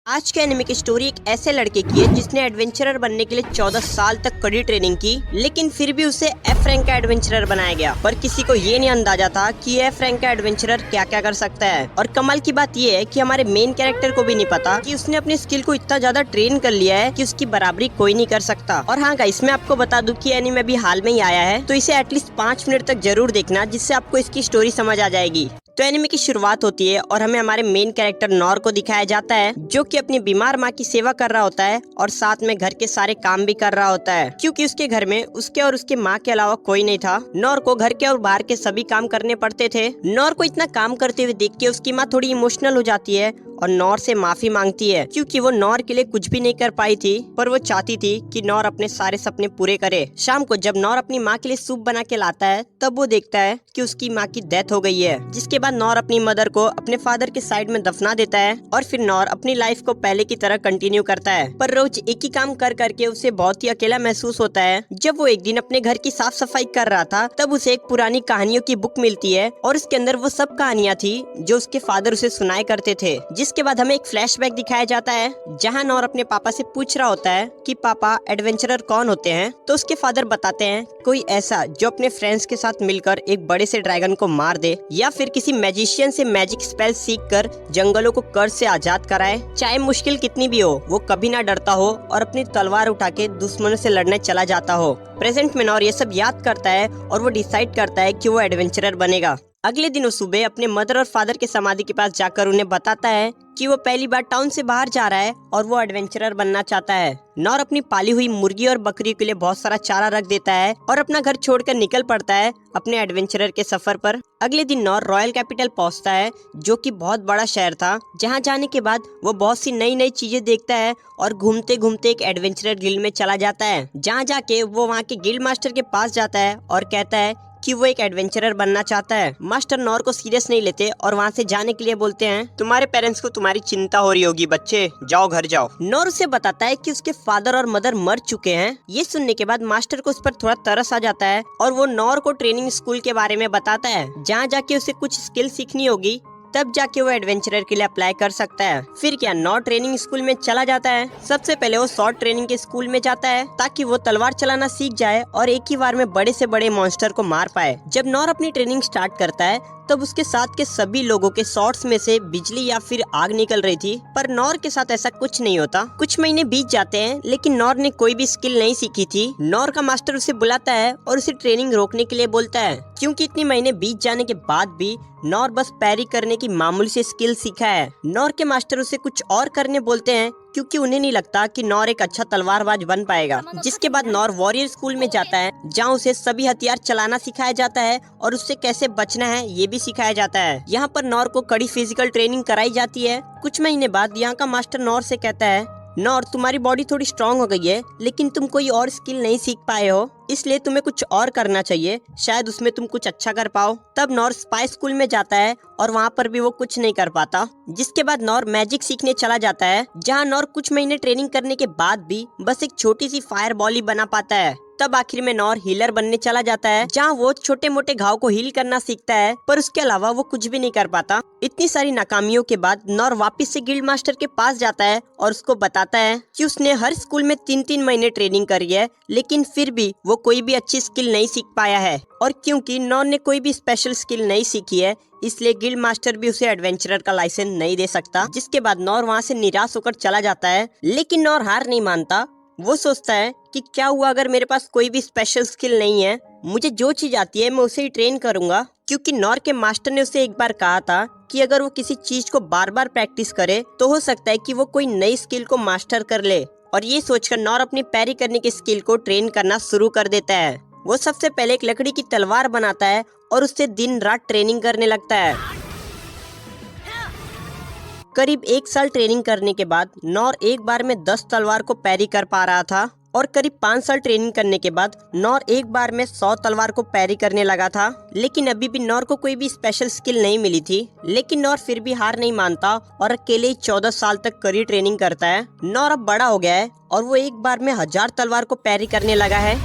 आज के एनिमे की स्टोरी एक ऐसे लड़के की है जिसने एडवेंचरर बनने के लिए 14 साल तक कड़ी ट्रेनिंग की, लेकिन फिर भी उसे एफ रैंक का एडवेंचरर बनाया गया। पर किसी को ये नहीं अंदाजा था कि एफ रैंक का एडवेंचरर क्या क्या कर सकता है। और कमाल की बात ये है कि हमारे मेन कैरेक्टर को भी नहीं पता कि उसने अपनी स्किल को इतना ज्यादा ट्रेन कर लिया है कि उसकी बराबरी कोई नहीं कर सकता। और हाँ गाइस, मैं आपको बता दूं कि एनिमे भी हाल में ही आया है, तो इसे एटलीस्ट 5 मिनट तक जरूर देखना, जिससे आपको इसकी स्टोरी समझ आ जाएगी। तो एनिमे की शुरुआत होती है और हमें हमारे मेन कैरेक्टर नॉर को दिखाया जाता है, जो कि अपनी बीमार माँ की सेवा कर रहा होता है और साथ में घर के सारे काम भी कर रहा होता है, क्योंकि उसके घर में उसके और उसके माँ के अलावा कोई नहीं था। नॉर को घर के और बाहर के सभी काम करने पड़ते थे। नॉर को इतना काम करते हुए देख के उसकी माँ थोड़ी इमोशनल हो जाती है और नॉर से माफी मांगती है, क्योंकि वो नॉर के लिए कुछ भी नहीं कर पाई थी, पर वो चाहती थी कि नॉर अपने सारे सपने पूरे करे। शाम को जब नॉर अपनी माँ के लिए सूप बना के लाता है, तब वो देखता है कि उसकी माँ की डेथ हो गई है। जिसके बाद नॉर अपनी मदर को अपने फादर के साइड में दफना देता है और फिर नॉर अपनी लाइफ को पहले की तरह कंटिन्यू करता है। पर रोज एक ही काम कर करके उसे बहुत ही अकेला महसूस होता है। जब वो एक दिन अपने घर की साफ सफाई कर रहा था, तब उसे एक पुरानी कहानियों की बुक मिलती है और उसके अंदर वो सब कहानियाँ थी जो उसके फादर उसे सुनाया करते थे। जिसके बाद हमें एक फ्लैशबैक दिखाया जाता है, जहां नॉर अपने पापा से पूछ रहा होता है कि पापा एडवेंचरर कौन होते हैं। तो उसके फादर बताते हैं कोई ऐसा जो अपने फ्रेंड्स के साथ मिलकर एक बड़े से ड्रैगन को मार दे, या फिर किसी मैजिशियन से मैजिक स्पेल सीख कर जंगलों को कर्ज से आजाद कराए। चाहे मुश्किल कितनी भी हो, वो कभी ना डरता हो और अपनी तलवार उठा के दुश्मनों से लड़ने चला जाता हो। प्रेजेंट में नॉर ये सब याद करता है और वो डिसाइड करता है कि वो एडवेंचरर बनेगा। अगले दिन वो सुबह अपने मदर और फादर के समाधि के पास जाकर उन्हें बताता है कि वो पहली बार टाउन से बाहर जा रहा है और वो एडवेंचरर बनना चाहता है। नॉर अपनी पाली हुई मुर्गी और बकरी के लिए बहुत सारा चारा रख देता है और अपना घर छोड़कर निकल पड़ता है अपने एडवेंचरर के सफर पर। अगले दिन नॉर रॉयल कैपिटल पहुंचता है, जो कि बहुत बड़ा शहर था, जहां जाने के बाद वो बहुत सी नई नई चीजें देखता है और घूमते घूमते एक एडवेंचरर गिल्ड में चला जाता है। जहां जाके वो वहां के गिल्ड मास्टर के पास जाता है और कहता है कि वो एक एडवेंचरर बनना चाहता है। मास्टर नॉर को सीरियस नहीं लेते और वहाँ से जाने के लिए बोलते हैं, तुम्हारे पेरेंट्स को तुम्हारी चिंता हो रही होगी बच्चे, जाओ घर जाओ। नॉर उसे बताता है कि उसके फादर और मदर मर चुके हैं। ये सुनने के बाद मास्टर को उस पर थोड़ा तरस आ जाता है और वो नॉर को ट्रेनिंग स्कूल के बारे में बताता है, जहाँ जाके उसे कुछ स्किल सीखनी होगी, तब जाके वो एडवेंचरर के लिए अप्लाई कर सकता है। फिर क्या, नॉर ट्रेनिंग स्कूल में चला जाता है। सबसे पहले वो शॉर्ट ट्रेनिंग के स्कूल में जाता है ताकि वो तलवार चलाना सीख जाए और एक ही बार में बड़े से बड़े मॉन्स्टर को मार पाए। जब नॉर अपनी ट्रेनिंग स्टार्ट करता है, तब उसके साथ के सभी लोगों के शॉर्ट्स में से बिजली या फिर आग निकल रही थी, पर नॉर के साथ ऐसा कुछ नहीं होता। कुछ महीने बीत जाते हैं, लेकिन नॉर ने कोई भी स्किल नहीं सीखी थी। नॉर का मास्टर उसे बुलाता है और उसे ट्रेनिंग रोकने के लिए बोलता है, क्योंकि इतने महीने बीत जाने के बाद भी नॉर बस पैरी करने की मामूली से स्किल सीखा है। नॉर के मास्टर उसे कुछ और करने बोलते हैं, क्योंकि उन्हें नहीं लगता कि नॉर एक अच्छा तलवारबाज बन पाएगा। जिसके बाद नॉर वॉरियर स्कूल में जाता है, जहाँ उसे सभी हथियार चलाना सिखाया जाता है और उससे कैसे बचना है ये भी सिखाया जाता है। यहाँ पर नॉर को कड़ी फिजिकल ट्रेनिंग कराई जाती है। कुछ महीने बाद यहाँ का मास्टर नॉर से कहता है, नॉर तुम्हारी बॉडी थोड़ी स्ट्रांग हो गई है, लेकिन तुम कोई और स्किल नहीं सीख पाए हो, इसलिए तुम्हें कुछ और करना चाहिए, शायद उसमें तुम कुछ अच्छा कर पाओ। तब नॉर स्पाई स्कूल में जाता है और वहाँ पर भी वो कुछ नहीं कर पाता। जिसके बाद नॉर मैजिक सीखने चला जाता है, जहाँ नॉर कुछ महीने ट्रेनिंग करने के बाद भी बस एक छोटी सी फायर बॉल ही बना पाता है। तब आखिर में नॉर हीलर बनने चला जाता है, जहाँ वो छोटे मोटे घाव को हील करना सीखता है, पर उसके अलावा वो कुछ भी नहीं कर पाता। इतनी सारी नाकामियों के बाद नॉर वापस से गिल्ड मास्टर के पास जाता है और उसको बताता है कि उसने हर स्कूल में 3-3 महीने ट्रेनिंग करी है, लेकिन फिर भी वो कोई भी अच्छी स्किल नहीं सीख पाया है। और क्योंकि नॉर ने कोई भी स्पेशल स्किल नहीं सीखी है, इसलिए गिल्ड मास्टर भी उसे एडवेंचरर का लाइसेंस नहीं दे सकता। जिसके बाद नॉर वहाँ से निराश होकर चला जाता है, लेकिन नॉर हार नहीं मानता। वो सोचता है कि क्या हुआ अगर मेरे पास कोई भी स्पेशल स्किल नहीं है, मुझे जो चीज आती है मैं उसे ही ट्रेन करूंगा। क्योंकि नॉर के मास्टर ने उसे एक बार कहा था कि अगर वो किसी चीज को बार बार प्रैक्टिस करे तो हो सकता है कि वो कोई नई स्किल को मास्टर कर ले। और ये सोचकर नॉर अपनी पैरी करने की स्किल को ट्रेन करना शुरू कर देता है। वो सबसे पहले एक लकड़ी की तलवार बनाता है और उससे दिन रात ट्रेनिंग करने लगता है। करीब 1 साल ट्रेनिंग करने के बाद नॉर एक बार में 10 तलवार को पैरी कर पा रहा था, और करीब 5 साल ट्रेनिंग करने के बाद नॉर एक बार में 100 तलवार को पैरी करने लगा था। लेकिन अभी भी नॉर को कोई भी स्पेशल स्किल नहीं मिली थी, लेकिन नॉर फिर भी हार नहीं मानता और अकेले ही 14 साल तक कड़ी ट्रेनिंग करता है। नॉर अब बड़ा हो गया है और वो एक बार में 1000 तलवार को पैरी करने लगा है,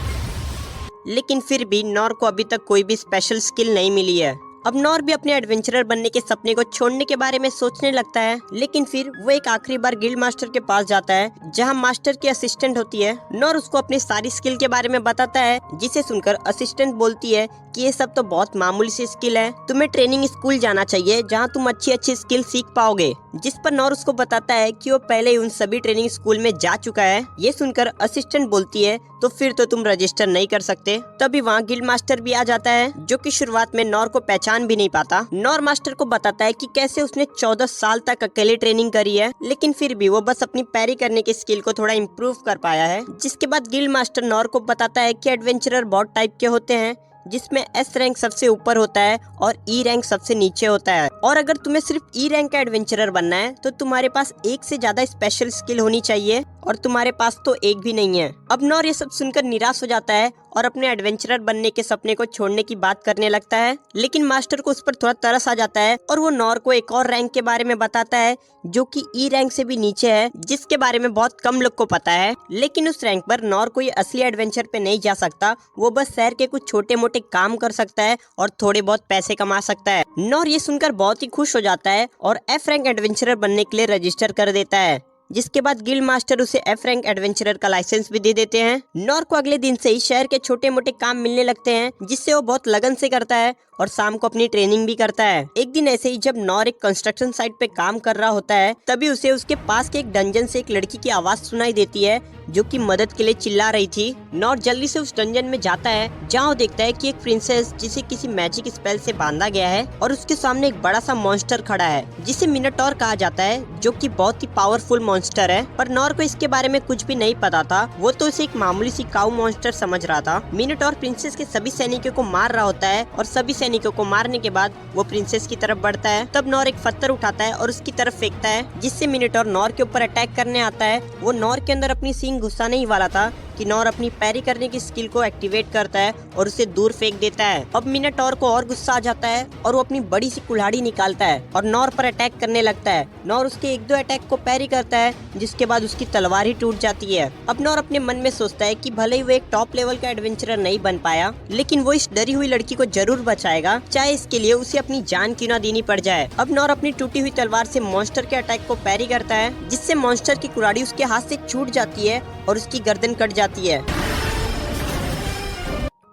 लेकिन फिर भी नॉर को अभी तक कोई भी स्पेशल स्किल नहीं मिली है। अब नॉर भी अपने एडवेंचरर बनने के सपने को छोड़ने के बारे में सोचने लगता है, लेकिन फिर वो एक आखिरी बार गिल्ड मास्टर के पास जाता है जहाँ मास्टर की असिस्टेंट होती है। नॉर उसको अपनी सारी स्किल के बारे में बताता है, जिसे सुनकर असिस्टेंट बोलती है कि ये सब तो बहुत मामूली सी स्किल है, तुम्हें ट्रेनिंग स्कूल जाना चाहिए जहाँ तुम अच्छी अच्छी स्किल सीख पाओगे। जिस पर नॉर उसको बताता है कि वो पहले ही उन सभी ट्रेनिंग स्कूल में जा चुका है। ये सुनकर असिस्टेंट बोलती है तो फिर तो तुम रजिस्टर नहीं कर सकते। तभी वहाँ गिल्ड मास्टर भी आ जाता है, जो कि शुरुआत में नॉर को पहचान भी नहीं पाता। नॉर मास्टर को बताता है कि कैसे उसने 14 साल तक अकेले ट्रेनिंग करी है, लेकिन फिर भी वो बस अपनी पैरी करने की स्किल को थोड़ा इम्प्रूव कर पाया है। जिसके बाद गिल्ड मास्टर नॉर को बताता है कि एडवेंचरर बहुत टाइप के होते हैं, जिसमें एस रैंक सबसे ऊपर होता है और ई रैंक सबसे नीचे होता है। और अगर तुम्हें सिर्फ ई रैंक का एडवेंचरर बनना है तो तुम्हारे पास एक से ज्यादा स्पेशल स्किल होनी चाहिए, और तुम्हारे पास तो एक भी नहीं है। अब नॉर ये सब सुनकर निराश हो जाता है और अपने एडवेंचरर बनने के सपने को छोड़ने की बात करने लगता है, लेकिन मास्टर को उस पर थोड़ा तरस आ जाता है और वो नॉर को एक और रैंक के बारे में बताता है, जो कि ई रैंक से भी नीचे है, जिसके बारे में बहुत कम लोग को पता है। लेकिन उस रैंक पर नॉर कोई असली एडवेंचर पे नहीं जा सकता, वो बस शहर के कुछ छोटे मोटे काम कर सकता है और थोड़े बहुत पैसे कमा सकता है। नॉर ये सुनकर बहुत ही खुश हो जाता है और एफ रैंक एडवेंचरर बनने के लिए रजिस्टर कर देता है। जिसके बाद गिल्ड मास्टर उसे एफ रैंक एडवेंचरर का लाइसेंस भी दे देते हैं। नॉर को अगले दिन से ही शहर के छोटे मोटे काम मिलने लगते हैं, जिससे वो बहुत लगन से करता है और शाम को अपनी ट्रेनिंग भी करता है। एक दिन ऐसे ही जब नॉर एक कंस्ट्रक्शन साइट पे काम कर रहा होता है, तभी उसे उसके पास के एक डंजन से एक लड़की की आवाज सुनाई देती है, जो कि मदद के लिए चिल्ला रही थी। नॉर जल्दी से उस डंजन में जाता है, जहाँ वो देखता है कि एक प्रिंसेस जिसे किसी मैजिक स्पेल से बांधा गया है और उसके सामने एक बड़ा सा मॉन्स्टर खड़ा है, जिसे मिनोटॉर कहा जाता है, जो कि बहुत ही पावरफुल मॉन्स्टर है। पर नॉर को इसके बारे में कुछ भी नहीं पता था, वो तो उसे एक मामूली सी काऊ मॉन्स्टर समझ रहा था। मिनोटॉर प्रिंसेस के सभी सैनिकों को मार रहा होता है और सभी सैनिकों को मारने के बाद वो प्रिंसेस की तरफ बढ़ता है। तब नॉर एक पत्थर उठाता है और उसकी तरफ फेंकता है, जिससे मिनोटॉर नॉर के ऊपर अटैक करने आता है। वो नॉर के अंदर अपनी सींग घुसाने ही वाला था कि नॉर अपनी पैरी करने की स्किल को एक्टिवेट करता है और उसे दूर फेंक देता है। अब मिनोटॉर को और गुस्सा आ जाता है और वो अपनी बड़ी सी कुल्हाड़ी निकालता है और नॉर पर अटैक करने लगता है। नॉर उसके एक दो अटैक को पैरी करता है, जिसके बाद उसकी तलवार ही टूट जाती है। अब नॉर अपने मन में सोचता है कि भले ही वो एक टॉप लेवल का एडवेंचरर नहीं बन पाया, लेकिन वो इस डरी हुई लड़की को जरूर बचाएगा, चाहे इसके लिए उसे अपनी जान क्यों ना देनी पड़ जाए। अब नॉर अपनी टूटी हुई तलवार से मॉन्स्टर के अटैक को पैरी करता है, जिससे मॉन्स्टर की कुल्हाड़ी उसके हाथ से छूट जाती है और उसकी गर्दन कट जाती है।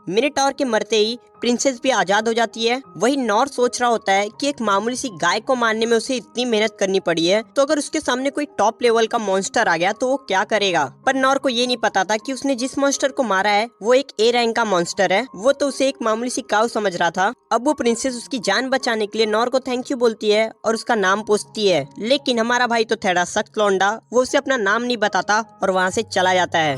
मिनोटॉर के मरते ही प्रिंसेस भी आजाद हो जाती है। वही नॉर सोच रहा होता है कि एक मामूली सी गाय को मारने में उसे इतनी मेहनत करनी पड़ी है, तो अगर उसके सामने कोई टॉप लेवल का मॉन्स्टर आ गया तो वो क्या करेगा। पर नॉर को ये नहीं पता था कि उसने जिस मॉन्स्टर को मारा है वो एक ए रैंक का मॉन्स्टर है, वो तो उसे एक मामूली सी काऊ समझ रहा था। अब वो प्रिंसेस उसकी जान बचाने के लिए नॉर को थैंक यू बोलती है और उसका नाम पूछती है, लेकिन हमारा भाई तो थोड़ा सख्त लौंडा, वो उसे अपना नाम नहीं बताता और वहाँ से चला जाता है।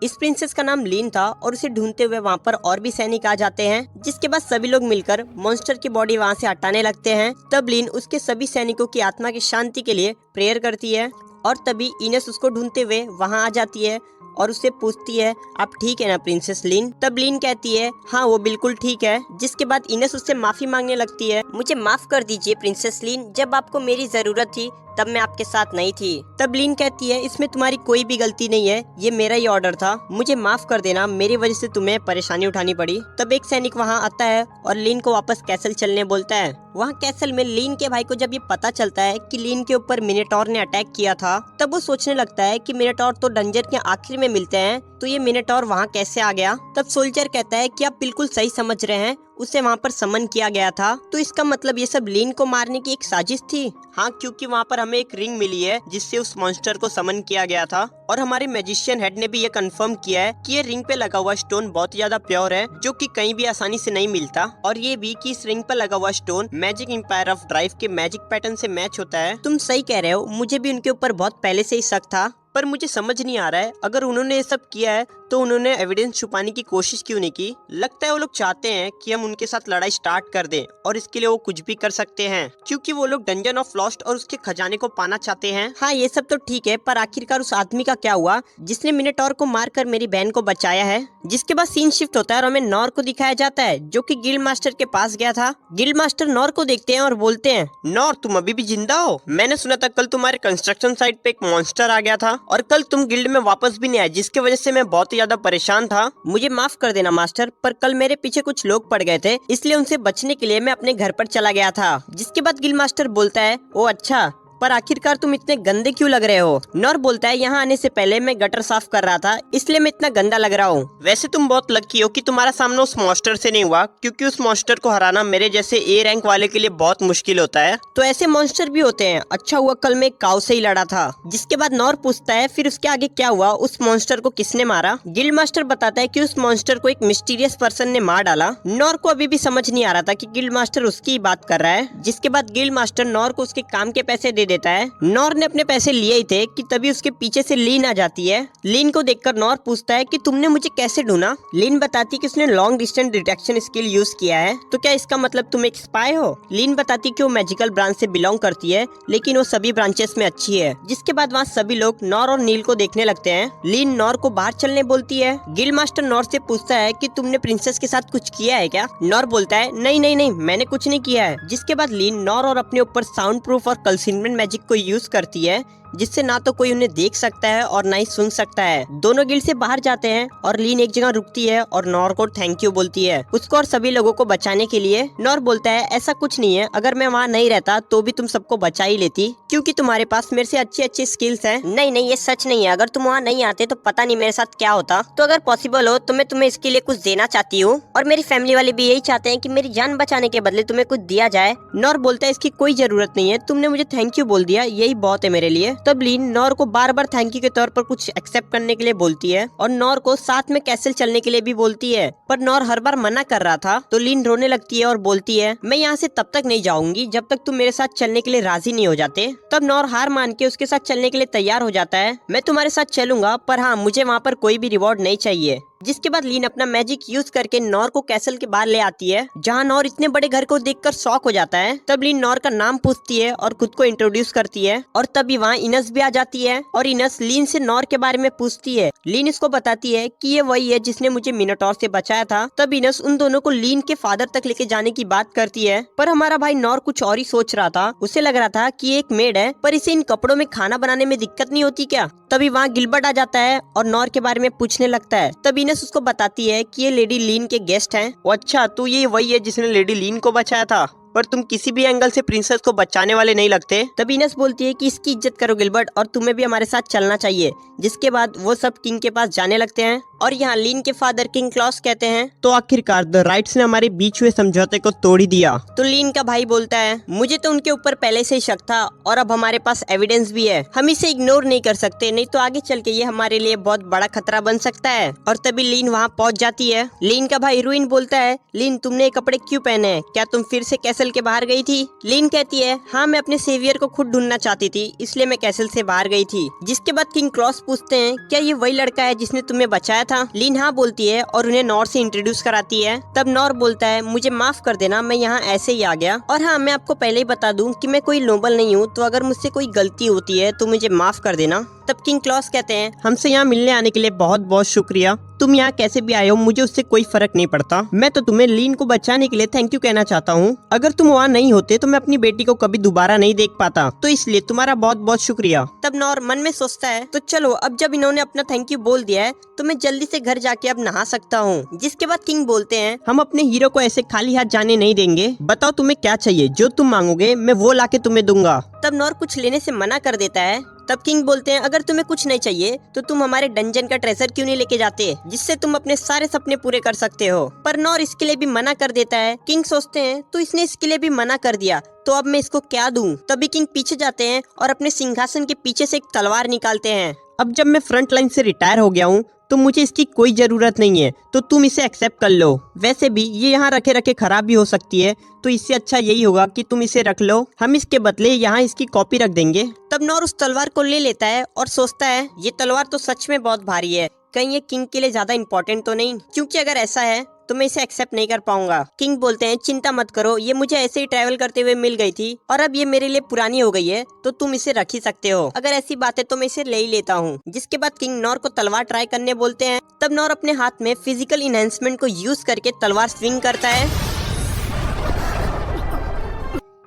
इस प्रिंसेस का नाम लीन था और उसे ढूंढते हुए वहाँ पर और भी सैनिक आ जाते हैं, जिसके बाद सभी लोग मिलकर मॉन्स्टर की बॉडी वहाँ से हटाने लगते हैं। तब लीन उसके सभी सैनिकों की आत्मा की शांति के लिए प्रेयर करती है और तभी इनेस उसको ढूंढते हुए वहाँ आ जाती है और उससे पूछती है, आप ठीक है ना प्रिंसेस लीन। तब लीन कहती है, हाँ वो बिल्कुल ठीक है। जिसके बाद इनेस उससे माफी मांगने लगती है, मुझे माफ कर दीजिए प्रिंसेस लीन, जब आपको मेरी जरूरत थी तब मैं आपके साथ नहीं थी। तब लीन कहती है, इसमें तुम्हारी कोई भी गलती नहीं है, ये मेरा ही ऑर्डर था, मुझे माफ कर देना, मेरी वजह से तुम्हें परेशानी उठानी पड़ी। तब एक सैनिक वहाँ आता है और लीन को वापस कैसल चलने बोलता है। वहाँ कैसल में लीन के भाई को जब ये पता चलता है कि लीन के ऊपर मिनोटॉर ने अटैक किया था, तब वो सोचने लगता है कि मिनोटॉर तो डंजन के आखिर में मिलते हैं, तो ये मिनोटॉर वहाँ कैसे आ गया। तब सोल्जर कहता है कि आप बिल्कुल सही समझ रहे हैं, उसे वहाँ पर समन किया गया था, तो इसका मतलब ये सब लीन को मारने की एक साजिश थी। हाँ, क्योंकि वहाँ पर हमें एक रिंग मिली है जिससे उस मॉन्स्टर को समन किया गया था, और हमारे मैजिशियन हेड ने भी ये कंफर्म किया है कि ये रिंग पे लगा हुआ स्टोन बहुत ज्यादा प्योर है, जो कि कहीं भी आसानी से नहीं मिलता, और ये भी कि इस रिंग पे लगा हुआ stone magic empire of drive के मैजिक पैटर्न से मैच होता है। तुम सही कह रहे हो, मुझे भी उनके ऊपर बहुत पहले से ही शक था, पर मुझे समझ नहीं आ रहा है अगर उन्होंने ये सब किया है तो उन्होंने एविडेंस छुपाने की कोशिश क्यों नहीं की। लगता है वो लोग चाहते हैं कि हम उनके साथ लड़ाई स्टार्ट कर दें, और इसके लिए वो कुछ भी कर सकते हैं, क्योंकि वो लोग डंजन ऑफ लॉस्ट और उसके खजाने को पाना चाहते हैं। हाँ, ये सब तो ठीक है, पर आखिरकार उस आदमी का क्या हुआ जिसने मिनोटॉर को मारकर मेरी बहन को बचाया है। जिसके बाद सीन शिफ्ट होता है और हमें नॉर को दिखाया जाता है, जो कि गिल्ड मास्टर के पास गया था। गिल्ड मास्टर नॉर को देखते हैं और बोलते हैं, नॉर तुम अभी भी जिंदा हो? मैंने सुना था कल तुम्हारे कंस्ट्रक्शन साइट पे एक मॉन्स्टर आ गया था और कल तुम गिल्ड में वापस भी नहीं आए, जिसकी वजह से मैं बहुत ज्यादा परेशान था। मुझे माफ कर देना मास्टर, पर कल मेरे पीछे कुछ लोग पड़ गए थे, इसलिए उनसे बचने के लिए मैं अपने घर पर चला गया था। जिसके बाद गिल मास्टर बोलता है, ओ अच्छा, पर आखिरकार तुम इतने गंदे क्यों लग रहे हो? नॉर बोलता है, यहाँ आने से पहले मैं गटर साफ कर रहा था, इसलिए मैं इतना गंदा लग रहा हूँ। वैसे तुम बहुत लकी हो कि तुम्हारा सामना उस मॉन्स्टर से नहीं हुआ, क्योंकि उस मॉन्स्टर को हराना मेरे जैसे ए रैंक वाले के लिए बहुत मुश्किल होता है। तो ऐसे मॉन्स्टर भी होते हैं। अच्छा हुआ कल मैं काऊ से ही लड़ा था। जिसके बाद नॉर पूछता है, फिर उसके आगे क्या हुआ? उस मॉन्स्टर को किसने मारा? गिल्ड मास्टर बताता है कि उस मॉन्स्टर को एक मिस्टीरियस पर्सन ने मार डाला। नॉर को अभी भी समझ नहीं आ रहा था कि गिल्ड मास्टर उसकी ही बात कर रहा है। जिसके बाद गिल्ड मास्टर नॉर को उसके काम के पैसे दे देता है। नॉर ने अपने पैसे लिए ही थे कि तभी उसके पीछे से लीन आ जाती है। लीन को देखकर नॉर पूछता है कि तुमने मुझे कैसे ढूंढा? लीन बताती कि उसने long distance detection skill use किया है। तो क्या इसका मतलब तुम एक स्पाई हो? लीन बताती कि वो मैजिकल ब्रांच से बिलोंग करती है, लेकिन वो सभी ब्रांचेस में अच्छी है। जिसके बाद वहाँ सभी लोग नॉर और नील को देखने लगते हैं। लीन नॉर को बाहर चलने बोलती है। गिल्ड मास्टर नॉर से पूछता है कि तुमने प्रिंसेस के साथ कुछ किया है क्या? नॉर बोलता है, नहीं नहीं नहीं, मैंने कुछ नहीं किया है। जिसके बाद लीन नॉर और अपने ऊपर साउंड प्रूफ और कंसीलमेंट मैजिक को यूज करती है, जिससे ना तो कोई उन्हें देख सकता है और ना ही सुन सकता है। दोनों गिल्ड से बाहर जाते हैं और लीन एक जगह रुकती है और नॉर को थैंक यू बोलती है, उसको और सभी लोगों को बचाने के लिए। नॉर बोलता है, ऐसा कुछ नहीं है, अगर मैं वहाँ नहीं रहता तो भी तुम सबको बचा ही लेती, क्योंकि तुम्हारे पास मेरे से अच्छी अच्छी स्किल्स हैं। नहीं नहीं, ये सच नहीं है, अगर तुम वहाँ नहीं आते तो पता नहीं मेरे साथ क्या होता। तो अगर पॉसिबल हो तो मैं तुम्हें इसके लिए कुछ देना चाहती हूँ, और मेरी फैमिली वाले भी यही चाहते हैं कि मेरी जान बचाने के बदले तुम्हें कुछ दिया जाए। नॉर बोलता है, इसकी कोई जरूरत नहीं है, तुमने मुझे थैंक यू बोल दिया, यही बहुत है मेरे लिए। तब लीन नॉर को बार बार थैंक यू के तौर पर कुछ एक्सेप्ट करने के लिए बोलती है और नॉर को साथ में कैसल चलने के लिए भी बोलती है, पर नॉर हर बार मना कर रहा था। तो लीन रोने लगती है और बोलती है, मैं यहाँ से तब तक नहीं जाऊंगी जब तक तुम मेरे साथ चलने के लिए राजी नहीं हो जाते। तब नॉर हार मान के उसके साथ चलने के लिए तैयार हो जाता है। मैं तुम्हारे साथ चलूंगा, पर हाँ, मुझे वहाँ पर कोई भी रिवॉर्ड नहीं चाहिए। जिसके बाद लीन अपना मैजिक यूज करके नॉर को कैसल के बाहर ले आती है, जहाँ नॉर इतने बड़े घर को देखकर शॉक हो जाता है। तब लीन नॉर का नाम पूछती है और खुद को इंट्रोड्यूस करती है, और तभी वहाँ इनस भी आ जाती है और इनस लीन से नॉर के बारे में पूछती है। लीन इसको बताती है कि ये वही है जिसने मुझे मिनोटॉर से बचाया था। तब इनस उन दोनों को लीन के फादर तक लेके जाने की बात करती है, पर हमारा भाई नॉर कुछ और ही सोच रहा था। उसे लग रहा था कि एक मेड है, पर इसे इन कपड़ों में खाना बनाने में दिक्कत नहीं होती क्या? तभी वहाँ गिलबर्ट आ जाता है और नॉर के बारे में पूछने लगता है। तब इनस उसको बताती है कि ये लेडी लीन के गेस्ट हैं। अच्छा, तो ये वही है जिसने लेडी लीन को बचाया था, पर तुम किसी भी एंगल से प्रिंसेस को बचाने वाले नहीं लगते। तब इनस बोलती है कि इसकी इज्जत करो गिलबर्ट, और तुम्हें भी हमारे साथ चलना चाहिए। जिसके बाद वो सब किंग के पास जाने लगते हैं, और यहाँ लीन के फादर किंग क्लॉस कहते हैं, तो आखिरकार द राइट्स ने हमारे बीच हुए समझौते को तोड़ ही दिया। तो लीन का भाई बोलता है, मुझे तो उनके ऊपर पहले से ही शक था, और अब हमारे पास एविडेंस भी है, हम इसे इग्नोर नहीं कर सकते, नहीं तो आगे चल के ये हमारे लिए बहुत बड़ा खतरा बन सकता है। और तभी लीन वहाँ पहुँच जाती है। लीन का भाई रुइन बोलता है, लीन तुमने ये कपड़े क्यों पहने हैं? क्या तुम फिर से कैसल के बाहर गई थी? लीन कहती है, हाँ, मैं अपने सेवियर को खुद ढूंढना चाहती थी, इसलिए मैं कैसल से बाहर गई थी। जिसके बाद किंग क्लॉस पूछते हैं, क्या ये वही लड़का है जिसने तुम्हें बचाया था? लीन हाँ बोलती है और उन्हें नॉर से इंट्रोड्यूस कराती है। तब नॉर बोलता है, मुझे माफ कर देना, मैं यहाँ ऐसे ही आ गया, और हाँ, मैं आपको पहले ही बता दूं कि मैं कोई नोबल नहीं हूँ, तो अगर मुझसे कोई गलती होती है तो मुझे माफ कर देना। तब किंग क्लॉस कहते हैं, हमसे यहाँ मिलने आने के लिए बहुत बहुत शुक्रिया, तुम यहाँ कैसे भी आए हो मुझे उससे कोई फर्क नहीं पड़ता। मैं तो तुम्हें लीन को बचाने के लिए थैंक यू कहना चाहता हूँ। अगर तुम वहाँ नहीं होते तो मैं अपनी बेटी को कभी दोबारा नहीं देख पाता, तो इसलिए तुम्हारा बहुत बहुत शुक्रिया। तब नॉर मन में सोचता है, तो चलो, अब जब इन्होंने अपना थैंक यू बोल दिया है तो मैं जल्दी से घर जाके अब नहा सकता हूँ। जिसके बाद किंग बोलते हैं, हम अपने हीरो को ऐसे खाली हाथ जाने नहीं देंगे, बताओ तुम्हें क्या चाहिए, जो तुम मांगोगे मैं वो लाके तुम्हें दूंगा। तब नॉर कुछ लेने से मना कर देता है। तब किंग बोलते हैं, अगर तुम्हें कुछ नहीं चाहिए तो तुम हमारे डंजन का ट्रेजर क्यों नहीं लेके जाते, जिससे तुम अपने सारे सपने पूरे कर सकते हो। पर नॉर इसके लिए भी मना कर देता है। किंग सोचते हैं, तो इसने इसके लिए भी मना कर दिया, तो अब मैं इसको क्या दूं? तभी किंग पीछे जाते हैं और अपने सिंहासन के पीछे से एक तलवार निकालते हैं। अब जब मैं फ्रंट लाइन से रिटायर हो गया हूँ तो मुझे इसकी कोई जरूरत नहीं है, तो तुम इसे एक्सेप्ट कर लो। वैसे भी ये यहाँ रखे रखे खराब भी हो सकती है, तो इससे अच्छा यही होगा कि तुम इसे रख लो, हम इसके बदले यहाँ इसकी कॉपी रख देंगे। तब नॉर उस तलवार को ले लेता है और सोचता है, ये तलवार तो सच में बहुत भारी है, कहीं ये किंग के लिए ज्यादा इम्पोर्टेंट तो नहीं, क्योंकि अगर ऐसा है तो मैं इसे एक्सेप्ट नहीं कर पाऊंगा। किंग बोलते हैं, चिंता मत करो, ये मुझे ऐसे ही ट्रैवल करते हुए मिल गई थी और अब ये मेरे लिए पुरानी हो गई है, तो तुम इसे रख ही सकते हो, अगर ऐसी बात है तो मैं इसे ले ही लेता हूँ। जिसके बाद किंग नॉर को तलवार ट्राई करने बोलते हैं। तब नॉर अपने हाथ में फिजिकल इनहेंसमेंट को यूज करके तलवार स्विंग करता है,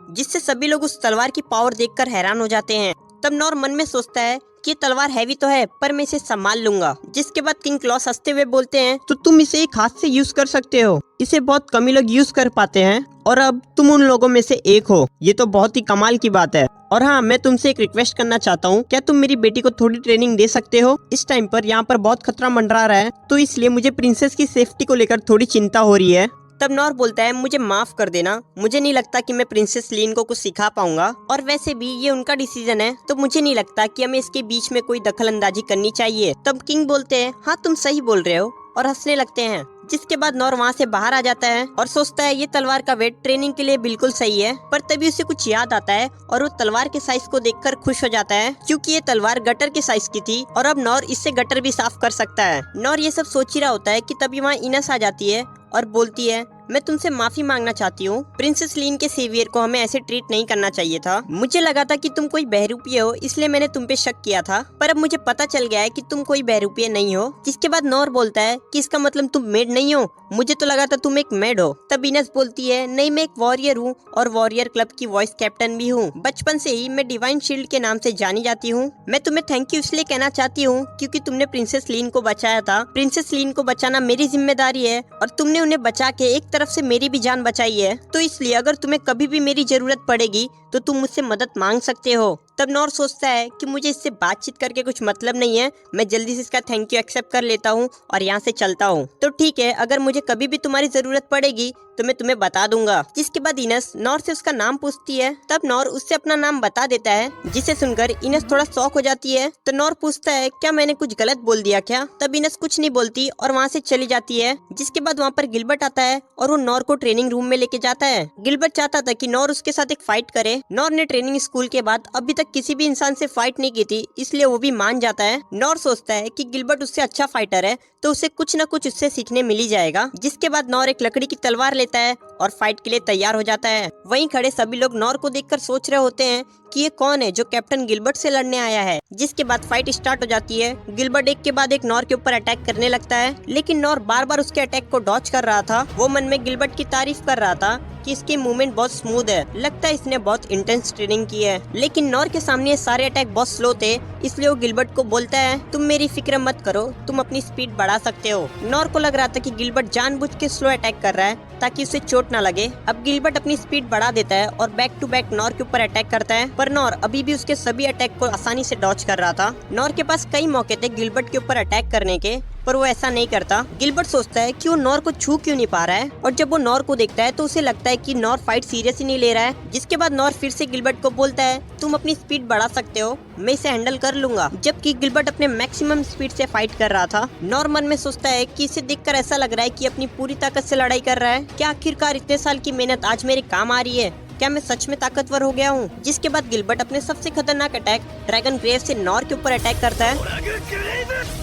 जिससे सभी लोग उस तलवार की पावर देखकर हैरान हो जाते हैं। तब नॉर मन में सोचता है कि तलवार हैवी तो है पर मैं इसे संभाल लूंगा। जिसके बाद किंग क्लॉस हंसते हुए बोलते हैं तो तुम इसे एक हाथ से यूज कर सकते हो, इसे बहुत कम ही लोग यूज कर पाते हैं और अब तुम उन लोगों में से एक हो। ये तो बहुत ही कमाल की बात है। और हाँ, मैं तुमसे एक रिक्वेस्ट करना चाहता हूँ, क्या तुम मेरी बेटी को थोड़ी ट्रेनिंग दे सकते हो? इस टाइम पर यहाँ पर बहुत खतरा मंडरा रहा है, तो इसलिए मुझे प्रिंसेस की सेफ्टी को लेकर थोड़ी चिंता हो रही है। तब नॉर बोलता है मुझे माफ कर देना, मुझे नहीं लगता कि मैं प्रिंसेस लीन को कुछ सिखा पाऊंगा और वैसे भी ये उनका डिसीजन है, तो मुझे नहीं लगता कि हमें इसके बीच में कोई दखल अंदाजी करनी चाहिए। तब किंग बोलते हैं हाँ तुम सही बोल रहे हो और हंसने लगते हैं। जिसके बाद नॉर वहाँ से बाहर आ जाता है और सोचता है ये तलवार का वेट ट्रेनिंग के लिए बिल्कुल सही है, पर तभी उसे कुछ याद आता है और वो तलवार के साइज को देखकर खुश हो जाता है क्योंकि ये तलवार गटर के साइज की थी और अब नॉर इससे गटर भी साफ कर सकता है। नॉर ये सब सोच ही रहा होता है कि तभी वहाँ इनस आ जाती है और बोलती है मैं तुमसे माफी मांगना चाहती हूँ, प्रिंसेस लीन के सेवियर को हमें ऐसे ट्रीट नहीं करना चाहिए था। मुझे लगा था कि तुम कोई बहरूपिये हो, इसलिए मैंने तुम पे शक किया था, पर अब मुझे पता चल गया है कि तुम कोई बहरूपिये नहीं हो। जिसके बाद नॉर बोलता है कि इसका मतलब तुम मेड नहीं हो, मुझे तो लगा था तुम एक मेड हो। तब इनस बोलती है नहीं, मैं एक वॉरियर हूँ और वॉरियर क्लब की वॉइस कैप्टन भी हूँ। बचपन से ही मैं डिवाइन शील्ड के नाम से जानी जाती हूँ। मैं तुम्हें थैंक यू इसलिए कहना चाहती हूँ क्योंकि तुमने प्रिंसेस लीन को बचाया था। प्रिंसेस लीन को बचाना मेरी जिम्मेदारी है और तुमने उन्हें बचा के एक तरफ से मेरी भी जान बचाई है, तो इसलिए अगर तुम्हें कभी भी मेरी जरूरत पड़ेगी तो तुम मुझसे मदद मांग सकते हो। तब नॉर सोचता है कि मुझे इससे बातचीत करके कुछ मतलब नहीं है, मैं जल्दी से इसका थैंक यू एक्सेप्ट कर लेता हूँ और यहाँ से चलता हूँ। तो ठीक है, अगर मुझे कभी भी तुम्हारी जरूरत पड़ेगी तो मैं तुम्हें बता दूंगा। जिसके बाद इनस नॉर से उसका नाम पूछती है, तब नॉर उससे अपना नाम बता देता है, जिसे सुनकर इनस थोड़ा शॉक हो जाती है। तो नॉर पूछता है क्या मैंने कुछ गलत बोल दिया क्या? तब इनस कुछ नहीं बोलती और वहाँ से चली जाती है। जिसके बाद वहाँ पर गिलबर्ट आता है और वो नॉर को ट्रेनिंग रूम में लेके जाता है। गिलबर्ट चाहता था कि नॉर उसके साथ एक फाइट करे। नॉर ने ट्रेनिंग स्कूल के बाद अभी तक किसी भी इंसान से फाइट नहीं की थी, इसलिए वो भी मान जाता है। नॉर सोचता है कि गिलबर्ट उससे अच्छा फाइटर है, तो उसे कुछ न कुछ उससे सीखने मिल ही जाएगा। जिसके बाद नॉर एक लकड़ी की तलवार लेता है और फाइट के लिए तैयार हो जाता है। वहीं खड़े सभी लोग नॉर को देखकर सोच रहे होते हैं कि ये कौन है जो कैप्टन गिलबर्ट से लड़ने आया है। जिसके बाद फाइट स्टार्ट हो जाती है। गिलबर्ट एक के बाद एक नॉर के ऊपर अटैक करने लगता है, लेकिन नॉर बार बार उसके अटैक को डॉच कर रहा था। वो मन में गिलबर्ट की तारीफ कर रहा था कि इसकी मूवमेंट बहुत स्मूथ है, लगता है इसने बहुत इंटेंस ट्रेनिंग की है। लेकिन नॉर के सामने ये सारे अटैक बहुत स्लो थे, इसलिए वो गिलबर्ट को बोलता है तुम मेरी फिक्र मत करो, तुम अपनी स्पीड बढ़ा सकते हो। नॉर को लग रहा था कि गिलबर्ट जानबूझ के स्लो अटैक कर रहा है ताकि उसे चोट ना लगे। अब गिलबर्ट अपनी स्पीड बढ़ा देता है और बैक टू बैक नॉर के ऊपर अटैक करता है, पर नॉर अभी भी उसके सभी अटैक को आसानी से डॉच कर रहा था। नॉर के पास कई मौके थे गिलबर्ट के ऊपर अटैक करने के, पर वो ऐसा नहीं करता। गिलबर्ट सोचता है कि वो नॉर को छू क्यों नहीं पा रहा है, और जब वो नॉर को देखता है तो उसे लगता है कि नॉर फाइट सीरियस ही नहीं ले रहा है। जिसके बाद नॉर फिर से गिलबर्ट को बोलता है तुम अपनी स्पीड बढ़ा सकते हो, मैं इसे हैंडल कर लूंगा। जबकि गिलबर्ट अपने मैक्सिमम स्पीड से फाइट कर रहा था। नॉर मन में सोचता है कि इसे देखकर ऐसा लग रहा है कि अपनी पूरी ताकत से लड़ाई कर रहा है। क्या आखिरकार इतने साल की मेहनत आज मेरे काम आ रही है? क्या मैं सच में ताकतवर हो गया हूँ? जिसके बाद गिलबर्ट अपने सबसे खतरनाक अटैक ड्रैगन ग्रेव से नॉर के ऊपर अटैक करता है,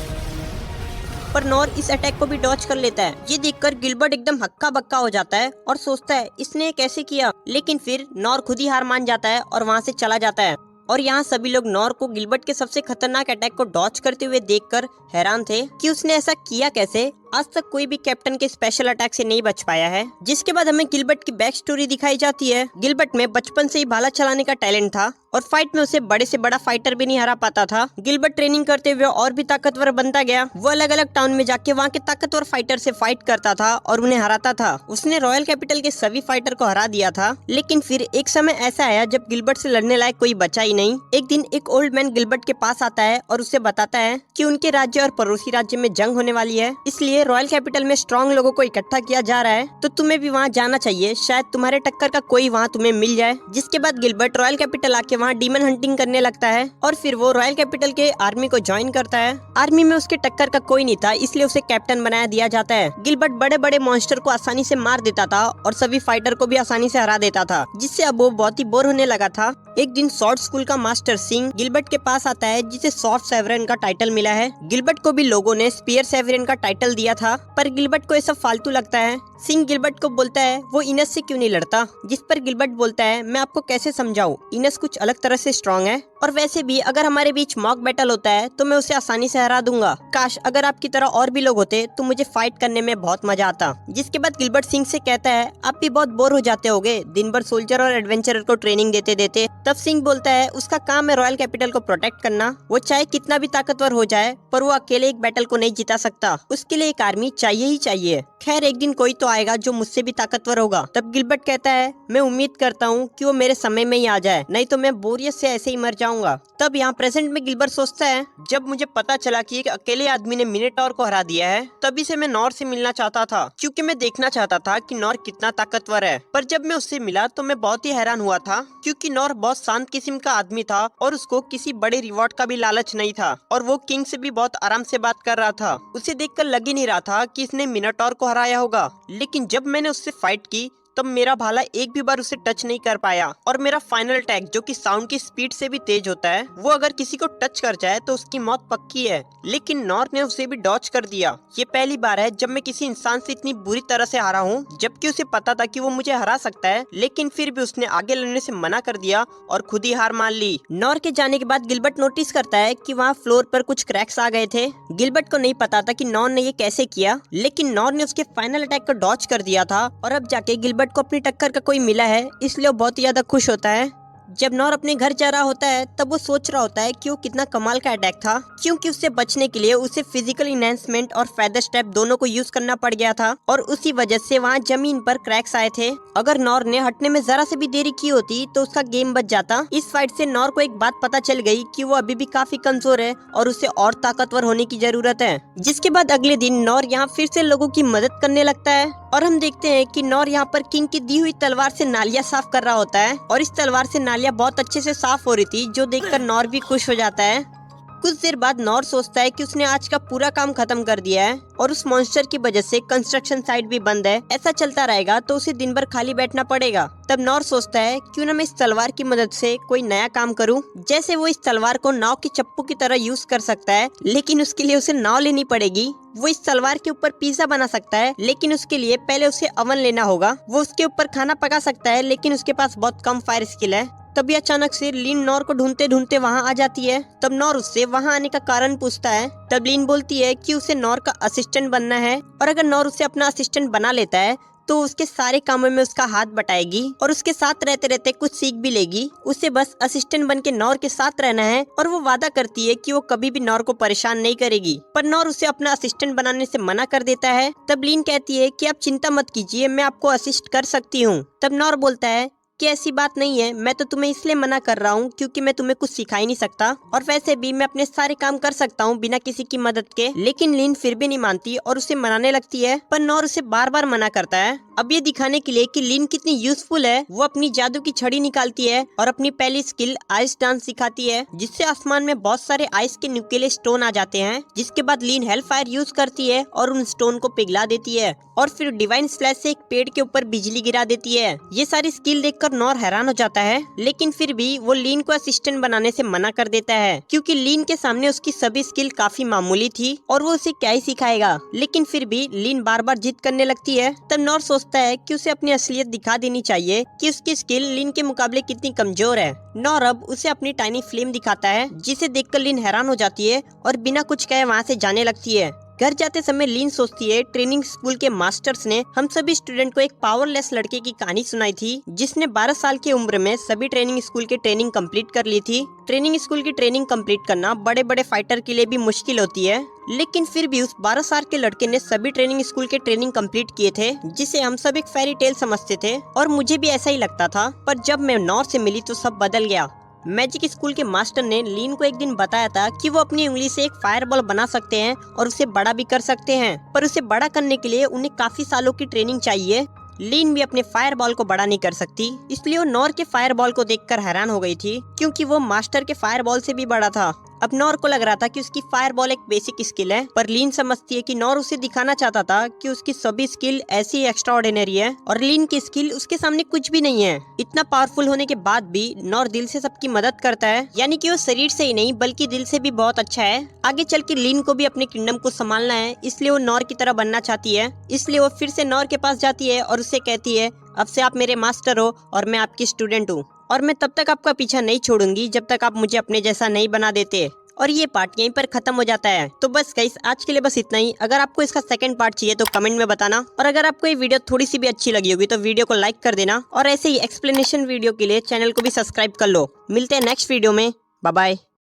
पर नॉर इस अटैक को भी डॉच कर लेता है। ये देखकर गिलबर्ट एकदम हक्का बक्का हो जाता है और सोचता है इसने ये कैसे किया, लेकिन फिर नॉर खुद ही हार मान जाता है और वहाँ से चला जाता है। और यहाँ सभी लोग नॉर को गिलबर्ट के सबसे खतरनाक अटैक को डॉच करते हुए देखकर हैरान थे कि उसने ऐसा किया कैसे। आज तक कोई भी कैप्टन के स्पेशल अटैक से नहीं बच पाया है। जिसके बाद हमें गिलबर्ट की बैक स्टोरी दिखाई जाती है। गिलबर्ट में बचपन से ही भाला चलाने का टैलेंट था और फाइट में उसे बड़े से बड़ा फाइटर भी नहीं हरा पाता था। गिलबर्ट ट्रेनिंग करते हुए और भी ताकतवर बनता गया। वो अलग अलग टाउन में जाके वहाँ के ताकतवर फाइटर से फाइट करता था और उन्हें हराता था। उसने रॉयल कैपिटल के सभी फाइटर को हरा दिया था। लेकिन फिर एक समय ऐसा आया जब गिलबर्ट से लड़ने लायक कोई बचा ही नहीं। एक दिन एक ओल्ड मैन गिलबर्ट के पास आता है और उसे बताता है कि उनके राज्य और पड़ोसी राज्य में जंग होने वाली है, इसलिए रॉयल कैपिटल में स्ट्रॉन्ग लोगों को इकट्ठा किया जा रहा है, तो तुम्हें भी वहाँ जाना चाहिए, शायद तुम्हारे टक्कर का कोई वहाँ तुम्हें मिल जाए। जिसके बाद गिलबर्ट रॉयल कैपिटल आके वहाँ डीमन हंटिंग करने लगता है और फिर वो रॉयल कैपिटल के आर्मी को ज्वाइन करता है। आर्मी में उसके टक्कर का कोई नहीं था, इसलिए उसे कैप्टन बनाया दिया जाता है। गिलबर्ट बड़े बड़े मॉन्स्टर को आसानी से मार देता था और सभी फाइटर को भी आसानी से हरा देता था, जिससे अब वो बहुत ही बोर होने लगा था। एक दिन स्वॉर्ड स्कूल का मास्टर सिंह गिलबर्ट के पास आता है, जिसे स्वॉर्ड सेवरन का टाइटल मिला है। गिलबर्ट को भी लोगों ने स्पीयर सेवरन का टाइटल दिया था, पर गिलबर्ट को ये सब फालतू लगता है। सिंह गिलबर्ट को बोलता है वो इनस से क्यों नहीं लड़ता, जिस पर गिलबर्ट बोलता है मैं आपको कैसे समझाऊं, इनस कुछ अलग तरह से स्ट्रांग है। और वैसे भी अगर हमारे बीच मॉक बैटल होता है तो मैं उसे आसानी से हरा दूंगा। काश अगर आपकी तरह और भी लोग होते तो मुझे फाइट करने में बहुत मजा आता। जिसके बाद गिलबर्ट सिंह से कहता है, आप भी बहुत बोर हो जाते होगे दिन भर सोल्जर और एडवेंचरर को ट्रेनिंग देते देते। तब सिंह बोलता है, उसका काम है रॉयल कैपिटल को प्रोटेक्ट करना। वो चाहे कितना भी ताकतवर हो जाए पर वो अकेले एक बैटल को नहीं जिता सकता। उसके लिए एक आर्मी चाहिए ही चाहिए। खैर एक दिन कोई तो आएगा जो मुझसे भी ताकतवर होगा। तब गिलबर्ट कहता है, मैं उम्मीद करता हूँ कि वो मेरे समय में ही आ जाए, नहीं तो मैं बोरियत से ऐसे ही मर जाऊंगा। तब यहाँ प्रेजेंट में गिलबर्ट सोचता है, जब मुझे पता चला कि एक अकेले आदमी ने मिनोटॉर को हरा दिया है तभी से मैं नॉर से मिलना चाहता था, क्योंकि मैं देखना चाहता था कि नॉर कितना ताकतवर है। पर जब मैं उससे मिला तो मैं बहुत ही हैरान हुआ था, क्योंकि नॉर बहुत शांत किस्म का आदमी था और उसको किसी बड़े रिवॉर्ड का भी लालच नहीं था और वो किंग से भी बहुत आराम से बात कर रहा था। उसे देखकर लग ही नहीं रहा था कि इसने मिनोटॉर को हराया होगा। लेकिन जब मैंने उससे फाइट की तब मेरा भाला एक भी बार उसे टच नहीं कर पाया और मेरा फाइनल अटैक जो कि साउंड की स्पीड से भी तेज होता है, वो अगर किसी को टच कर जाए तो उसकी मौत पक्की है। लेकिन नॉर ने उसे भी डॉच कर दिया। ये पहली बार है जब मैं किसी इंसान से इतनी बुरी तरह से हारा हूँ, जबकि उसे पता था कि वो मुझे हरा सकता है, लेकिन फिर भी उसने आगे लड़ने से मना कर दिया और खुद ही हार मान ली। नॉर के जाने के बाद गिलबर्ट नोटिस करता है कि वहाँ फ्लोर पर कुछ क्रैक्स आ गए थे। गिलबर्ट को नहीं पता था कि नॉर ने ये कैसे किया, लेकिन नॉर ने उसके फाइनल अटैक को डॉच कर दिया था और अब जाके गिलबर्ट को अपनी टक्कर का कोई मिला है, इसलिए वो बहुत ही ज्यादा खुश होता है। जब नॉर अपने घर जा रहा होता है तब वो सोच रहा होता है कि वो कितना कमाल का अटैक था, क्योंकि उससे बचने के लिए उसे फिजिकल इनहेंसमेंट और फेदर स्टेप दोनों को यूज करना पड़ गया था और उसी वजह से वहाँ जमीन पर क्रैक्स आए थे। अगर नॉर ने हटने में जरा से भी देरी की होती तो उसका गेम बच जाता। इस फाइट से नॉर को एक बात पता चल गई कि वो अभी भी काफी कमजोर है और उसे और ताकतवर होने की जरूरत है। जिसके बाद अगले दिन नॉर यहाँ फिर से लोगों की मदद करने लगता है और हम देखते हैं कि नॉर यहाँ पर किंग की दी हुई तलवार से नालियाँ साफ कर रहा होता है और इस तलवार से नालियाँ बहुत अच्छे से साफ हो रही थी, जो देखकर नॉर भी खुश हो जाता है। कुछ देर बाद नॉर सोचता है कि उसने आज का पूरा काम खत्म कर दिया है और उस मॉन्स्टर की वजह से कंस्ट्रक्शन साइट भी बंद है। ऐसा चलता रहेगा तो उसे दिन भर खाली बैठना पड़ेगा। तब नॉर सोचता है, क्यों ना मैं इस तलवार की मदद से कोई नया काम करूं। जैसे वो इस तलवार को नाव की चप्पू की तरह यूज कर सकता है, लेकिन उसके लिए उसे नाव लेनी पड़ेगी। वो इस तलवार के ऊपर पिज्जा बना सकता है, लेकिन उसके लिए पहले उसे अवन लेना होगा। वो उसके ऊपर खाना पका सकता है, लेकिन उसके पास बहुत कम फायर स्किल है। तभी अचानक से लीन नॉर को ढूंढते ढूंढते वहाँ आ जाती है। तब नॉर उससे वहाँ आने का कारण पूछता है। तब लीन बोलती है कि उसे नॉर का असिस्टेंट बनना है और अगर नॉर उसे अपना असिस्टेंट बना लेता है तो उसके सारे कामों में उसका हाथ बटाएगी और उसके साथ रहते रहते कुछ सीख भी लेगी। उसे बस असिस्टेंट बन के नॉर के साथ रहना है और वो वादा करती है कि वो कभी भी नॉर को परेशान नहीं करेगी। पर नॉर उसे अपना असिस्टेंट बनाने से मना कर देता है। तब लीन कहती है कि आप चिंता मत कीजिए, मैं आपको असिस्ट कर सकती हूँ। तब नॉर बोलता है कि ऐसी बात नहीं है, मैं तो तुम्हें इसलिए मना कर रहा हूँ क्योंकि मैं तुम्हें कुछ सिखा ही नहीं सकता और वैसे भी मैं अपने सारे काम कर सकता हूँ बिना किसी की मदद के। लेकिन लीन फिर भी नहीं मानती और उसे मनाने लगती है, पर नॉर उसे बार बार मना करता है। अब ये दिखाने के लिए कि लीन कितनी यूजफुल है, वो अपनी जादू की छड़ी निकालती है और अपनी पहली स्किल आइस डांस सिखाती है, जिससे आसमान में बहुत सारे आइस के न्यूक्लियर स्टोन आ जाते हैं। जिसके बाद लीन हेल फायर यूज करती है और उन स्टोन को पिघला देती है और फिर डिवाइन स्लैश से एक पेड़ के ऊपर बिजली गिरा देती है। ये सारी स्किल देखकर नॉर हैरान हो जाता है, लेकिन फिर भी वो लीन को असिस्टेंट बनाने से मना कर देता है, क्योंकि लीन के सामने उसकी सभी स्किल काफी मामूली थी और वो उसे क्या ही सिखाएगा। लेकिन फिर भी लीन बार बार जिद करने लगती है। तब नॉर सोचता है कि उसे अपनी असलियत दिखा देनी चाहिए कि उसकी स्किल लीन के मुकाबले कितनी कमजोर है। नॉर अब उसे अपनी टाइनी फ्लेम दिखाता है, जिसे देखकर लीन हैरान हो जाती है और बिना कुछ कहे वहाँ से जाने लगती है। घर जाते समय लीन सोचती है, ट्रेनिंग स्कूल के मास्टर्स ने हम सभी स्टूडेंट को एक पावरलेस लड़के की कहानी सुनाई थी, जिसने 12 साल की उम्र में सभी ट्रेनिंग स्कूल की ट्रेनिंग कंप्लीट कर ली थी। ट्रेनिंग स्कूल की ट्रेनिंग कंप्लीट करना बड़े बड़े फाइटर के लिए भी मुश्किल होती है, लेकिन फिर भी उस 12 साल के लड़के ने सभी ट्रेनिंग स्कूल के ट्रेनिंग कंप्लीट किए थे, जिसे हम सब एक फेरी टेल समझते थे और मुझे भी ऐसा ही लगता था। पर जब मैं नॉर से मिली तो सब बदल गया। मैजिक स्कूल के मास्टर ने लीन को एक दिन बताया था कि वो अपनी उंगली से एक फायरबॉल बना सकते हैं और उसे बड़ा भी कर सकते हैं, पर उसे बड़ा करने के लिए उन्हें काफी सालों की ट्रेनिंग चाहिए। लीन भी अपने फायरबॉल को बड़ा नहीं कर सकती, इसलिए वो नॉर के फायरबॉल को देखकर हैरान हो गई थी, क्योंकि वो मास्टर के फायरबॉल से भी बड़ा था। अब नॉर को लग रहा था कि उसकी फायरबॉल एक बेसिक स्किल है, पर लीन समझती है कि नॉर उसे दिखाना चाहता था कि उसकी सभी स्किल ऐसी एक्स्ट्रा ऑर्डिनरी है और लीन की स्किल उसके सामने कुछ भी नहीं है। इतना पावरफुल होने के बाद भी नॉर दिल से सबकी मदद करता है, यानी कि वो शरीर से ही नहीं बल्कि दिल से भी बहुत अच्छा है। आगे चल के लीन को भी अपने किंगडम को संभालना है, इसलिए वो नॉर की तरह बनना चाहती है। इसलिए वो फिर से नॉर के पास जाती है और उससे कहती है, अब से आप मेरे मास्टर हो और मैं आपकी स्टूडेंट हूँ और मैं तब तक आपका पीछा नहीं छोड़ूंगी जब तक आप मुझे अपने जैसा नहीं बना देते। और ये पार्ट यहीं पर खत्म हो जाता है। तो बस गाइस आज के लिए बस इतना ही। अगर आपको इसका सेकंड पार्ट चाहिए तो कमेंट में बताना, और अगर आपको ये वीडियो थोड़ी सी भी अच्छी लगी होगी तो वीडियो को लाइक कर देना, और ऐसे ही एक्सप्लेनेशन वीडियो के लिए चैनल को भी सब्सक्राइब कर लो। मिलते हैं नेक्स्ट वीडियो में। Bye bye.